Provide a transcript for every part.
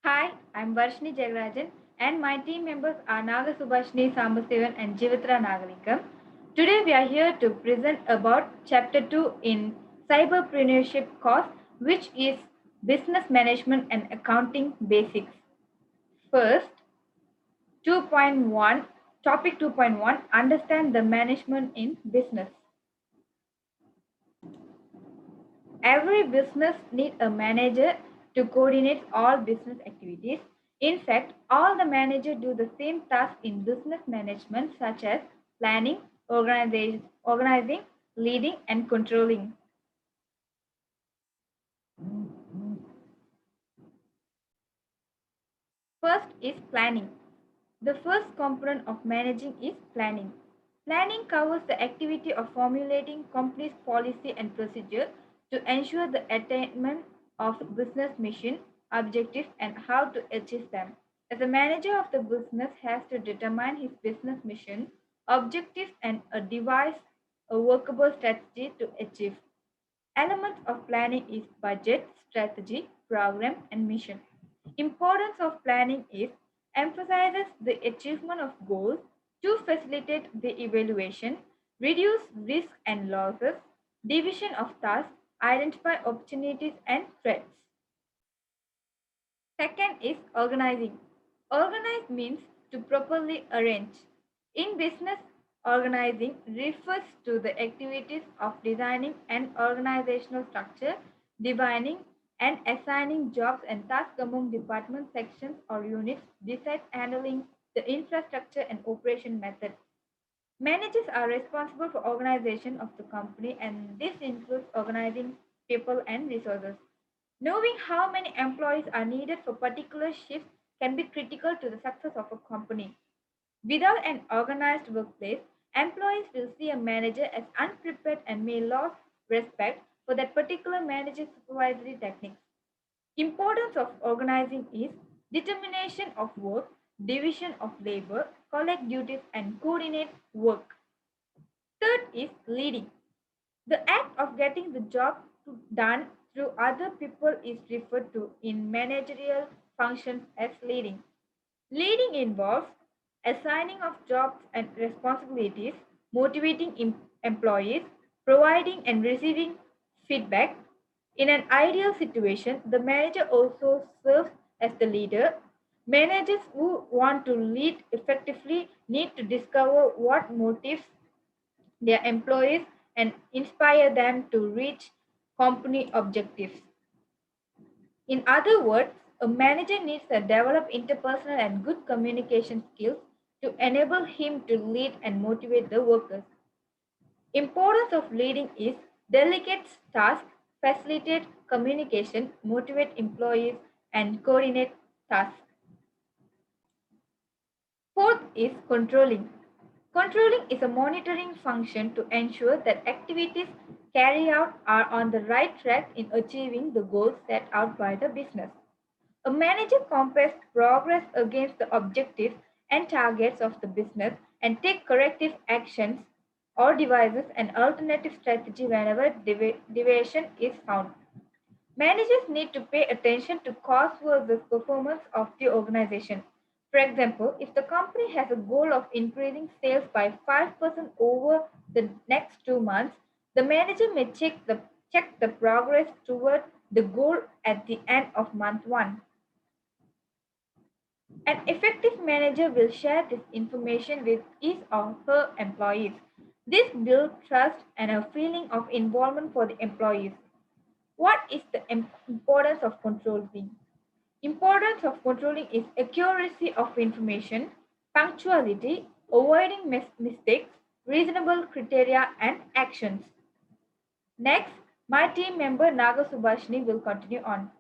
Hi, I'm Varshini Jagarajan and my team members are Naga Subhashini Sambasivan and Jivitra Nagalingam. Today we are here to present about chapter 2 in cyberpreneurship course, which is business management and accounting basics. First, 2.1 topic 2.1, understand the management in business. Every business needs a manager to coordinate all business activities. In fact, all the managers do the same task in business management such as planning, organizing, leading and controlling. First is planning. The first component of managing is planning. Planning covers the activity of formulating company's policy and procedure to ensure the attainment of business mission, objectives, and how to achieve them. As a manager of the business has to determine his business mission, objectives, and devise a workable strategy to achieve. Elements of planning is budget, strategy, program, and mission. Importance of planning is emphasizes the achievement of goals to facilitate the evaluation, reduce risk and losses, division of tasks, identify opportunities and threats. Second is organizing. Organize means to properly arrange. In business, organizing refers to the activities of designing an organizational structure, defining and assigning jobs and tasks among department sections or units, besides handling the infrastructure and operation method. Managers are responsible for organization of the company and this includes organizing people and resources. Knowing how many employees are needed for particular shifts can be critical to the success of a company. Without an organized workplace, employees will see a manager as unprepared and may lose respect for that particular manager's supervisory techniques. Importance of organizing is determination of work, division of labor, collect duties and coordinate work. Third is leading. The act of getting the job done through other people is referred to in managerial functions as leading. Leading involves assigning of jobs and responsibilities, motivating employees, providing and receiving feedback. In an ideal situation, the manager also serves as the leader. Managers who want to lead effectively need to discover what motives their employees and inspire them to reach company objectives. In other words, a manager needs to develop interpersonal and good communication skills to enable him to lead and motivate the workers. Importance of leading is delegate tasks, facilitate communication, motivate employees, and coordinate tasks. Fourth is controlling. Controlling is a monitoring function to ensure that activities carried out are on the right track in achieving the goals set out by the business. A manager compares progress against the objectives and targets of the business and take corrective actions or devises an alternative strategy whenever deviation is found. Managers need to pay attention to cost versus performance of the organization. For example, if the company has a goal of increasing sales by 5% over the next 2 months, the manager may check the progress toward the goal at the end of month 1. An effective manager will share this information with his or her employees. This builds trust and a feeling of involvement for the employees. What is the importance of controlling? Importance of controlling is accuracy of information, punctuality, avoiding mistakes, reasonable criteria and actions. Next, my team member Naga Subhashini will continue on.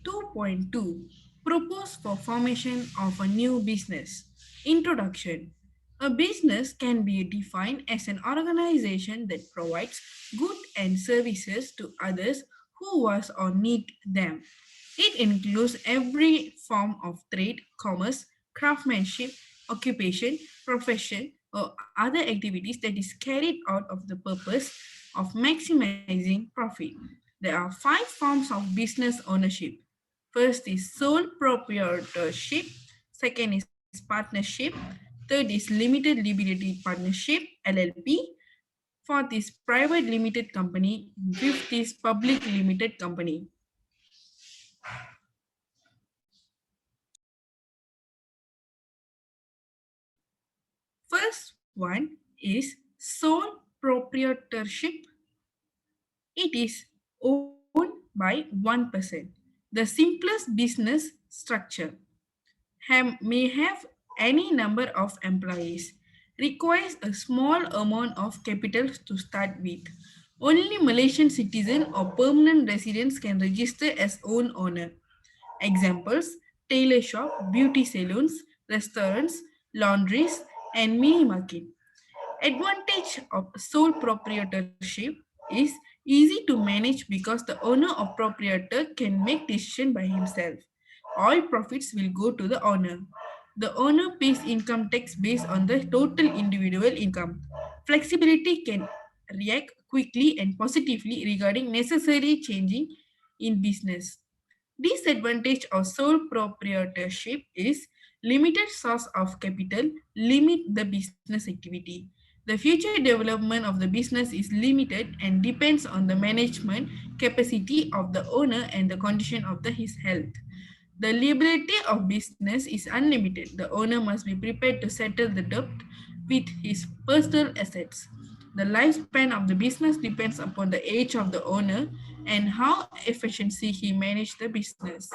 2.2 Propose for formation of a new business. Introduction. A business can be defined as an organization that provides goods and services to others who was or need them. It includes every form of trade, commerce, craftsmanship, occupation, profession, or other activities that is carried out of the purpose of maximizing profit. There are five forms of business ownership. First is sole proprietorship, second is partnership, third is limited liability partnership, LLP, fourth is private limited company, fifth is public limited company. First one is sole proprietorship. It is owned by one person. The simplest business structure may have any number of employees, requires a small amount of capital to start with. Only Malaysian citizen or permanent residents can register as own owner. Examples: tailor shop, beauty salons, restaurants, laundries, and mini market. Advantage of sole proprietorship is easy to manage because the owner or proprietor can make decision by himself. All profits will go to the owner. The owner pays income tax based on the total individual income. Flexibility can react quickly and positively regarding necessary changing in business. Disadvantage of sole proprietorship is limited source of capital, limit the business activity. The future development of the business is limited and depends on the management capacity of the owner and the condition of his health. The liability of business is unlimited. The owner must be prepared to settle the debt with his personal assets. The lifespan of the business depends upon the age of the owner and how efficiently he managed the business.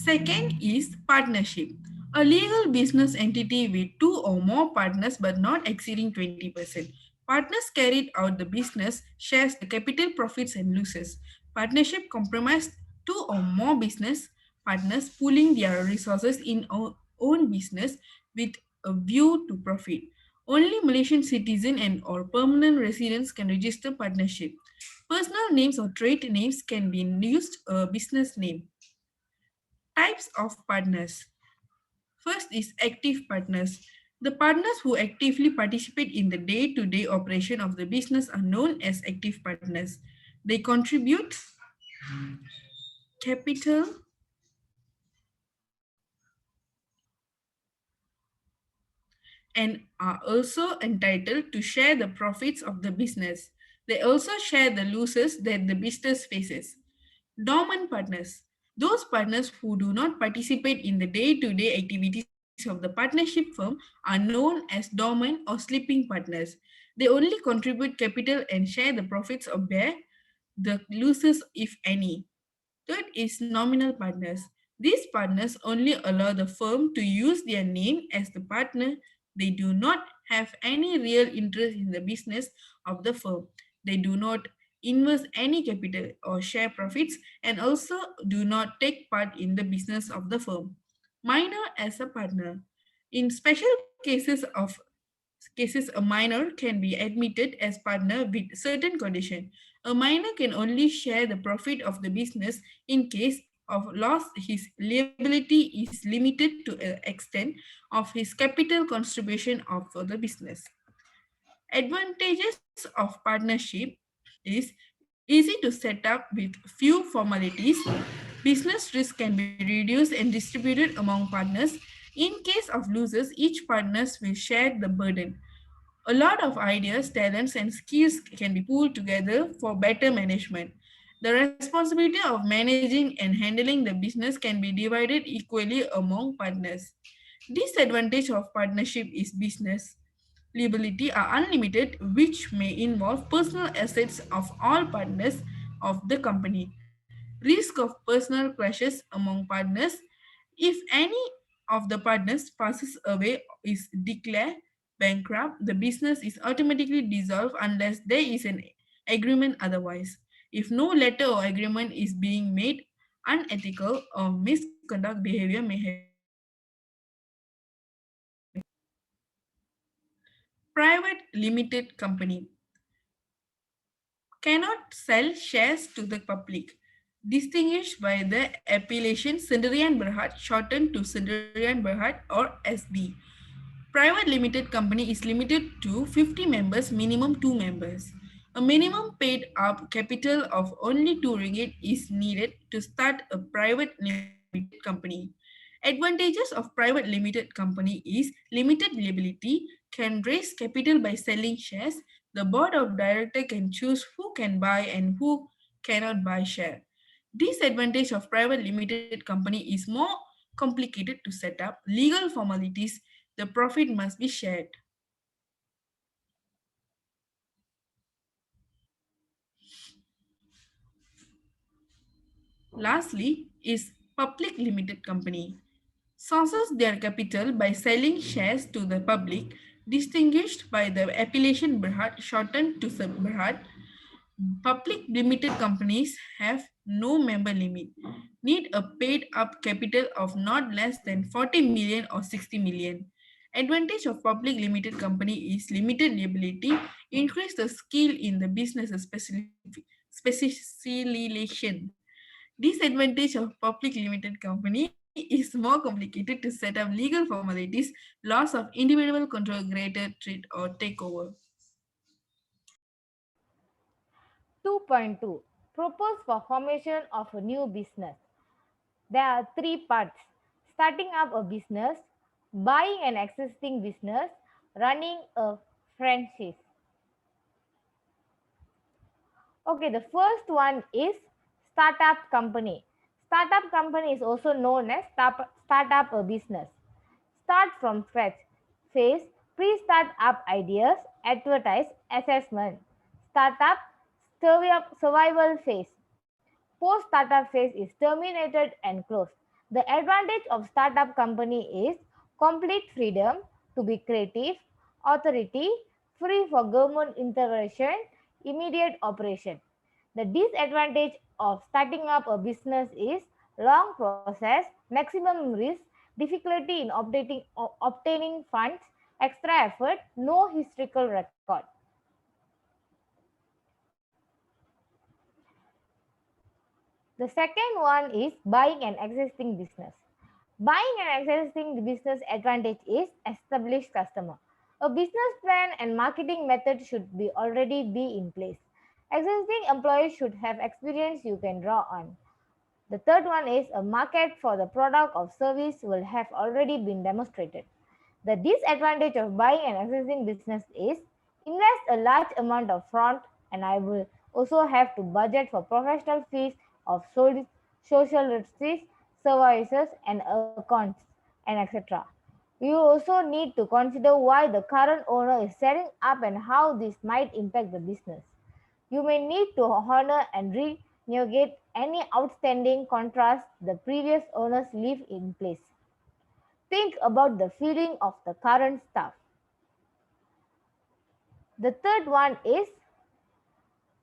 Second is partnership. A legal business entity with two or more partners but not exceeding 20%. Partners carried out the business shares the capital profits and losses. Partnership comprised two or more business partners pooling their resources in own business with a view to profit. Only Malaysian citizen and or permanent residents can register partnership. Personal names or trade names can be used a business name. Types of partners. First is active partners. The partners who actively participate in the day-to-day operation of the business are known as active partners. They contribute capital and are also entitled to share the profits of the business. They also share the losses that the business faces. Dormant partners. Those partners who do not participate in the day-to-day activities of the partnership firm are known as dormant or sleeping partners. They only contribute capital and share the profits or bear the losses if any. Third is nominal partners. These partners only allow the firm to use their name as the partner. They do not have any real interest in the business of the firm. They do not invest any capital or share profits and also do not take part in the business of the firm. Minor as a partner. In special cases, a minor can be admitted as partner with certain condition. A minor can only share the profit of the business in case of loss. His liability is limited to an extent of his capital contribution of the business. Advantages of partnership is easy to set up with few formalities. Business risk can be reduced and distributed among partners. In case of losses, each partners will share the burden. A lot of ideas, talents, and skills can be pooled together for better management. The responsibility of managing and handling the business can be divided equally among partners. Disadvantage of partnership is business liability are unlimited, which may involve personal assets of all partners of the company. Risk of personal clashes among partners. If any of the partners passes away is declared bankrupt, the business is automatically dissolved unless there is an agreement otherwise. If no letter or agreement is being made, unethical or misconduct behavior may have been engaged. Private limited company cannot sell shares to the public. Distinguished by the appellation Sendirian Berhad, shortened to Sendirian Berhad or SB. Private limited company is limited to 50 members, minimum 2 members. A minimum paid up capital of only 2 ringgit is needed to start a private limited company. Advantages of private limited company is limited liability, can raise capital by selling shares. The board of director can choose who can buy and who cannot buy share. Disadvantage of private limited company is more complicated to set up. Legal formalities, the profit must be shared. Lastly is public limited company. Sources their capital by selling shares to the public, distinguished by the appellation Berhad, shortened to Berhad. Public limited companies have no member limit, need a paid up capital of not less than 40 million or 60 million. Advantage of public limited company is limited liability, increase the skill in the business specialization. Disadvantage of public limited company is more complicated to set up legal formalities, loss of individual control, greater treat or takeover. 2.2 Propose for formation of a new business. There are three parts: starting up a business, buying an existing business, running a franchise. Okay, the first one is startup company. Startup company is also known as startup a business. Start from scratch. Phase pre-start up ideas, advertise, assessment. Startup survival phase. Post startup phase is terminated and closed. The advantage of startup company is complete freedom to be creative, authority, free for government intervention, immediate operation. The disadvantage of starting up a business is long process, maximum risk, difficulty in obtaining funds, extra effort, no historical record. The second one is buying an existing business. Buying an existing business advantage is established customer. A business plan and marketing method should be already be in place. Existing employees should have experience you can draw on. The third one is a market for the product or service will have already been demonstrated. The disadvantage of buying an existing business is invest a large amount of front and I will also have to budget for professional fees of social registries, services and accounts and etc. You also need to consider why the current owner is setting up and how this might impact the business. You may need to honor and renegotiate any outstanding contracts the previous owners leave in place. Think about the feeling of the current staff. The third one is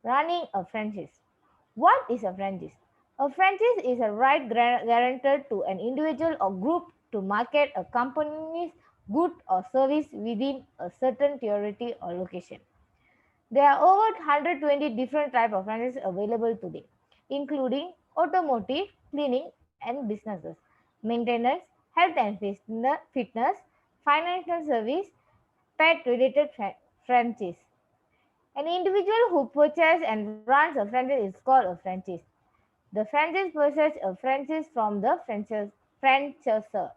running a franchise. What is a franchise? A franchise is a right granted to an individual or group to market a company's good or service within a certain territory or location. There are over 120 different types of franchises available today, including automotive, cleaning and businesses, maintenance, health and fitness, financial service, pet related franchise. An individual who purchases and runs a franchise is called a franchise. The franchise purchases a franchise from the franchisor.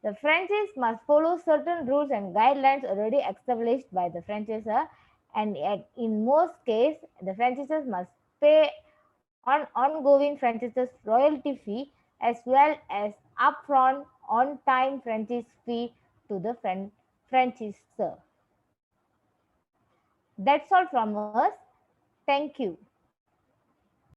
The franchise must follow certain rules and guidelines already established by the franchisor, and in most cases, the franchisors must pay on ongoing franchises royalty fee as well as upfront on-time franchise fee to the franchisor. That's all from us. Thank you.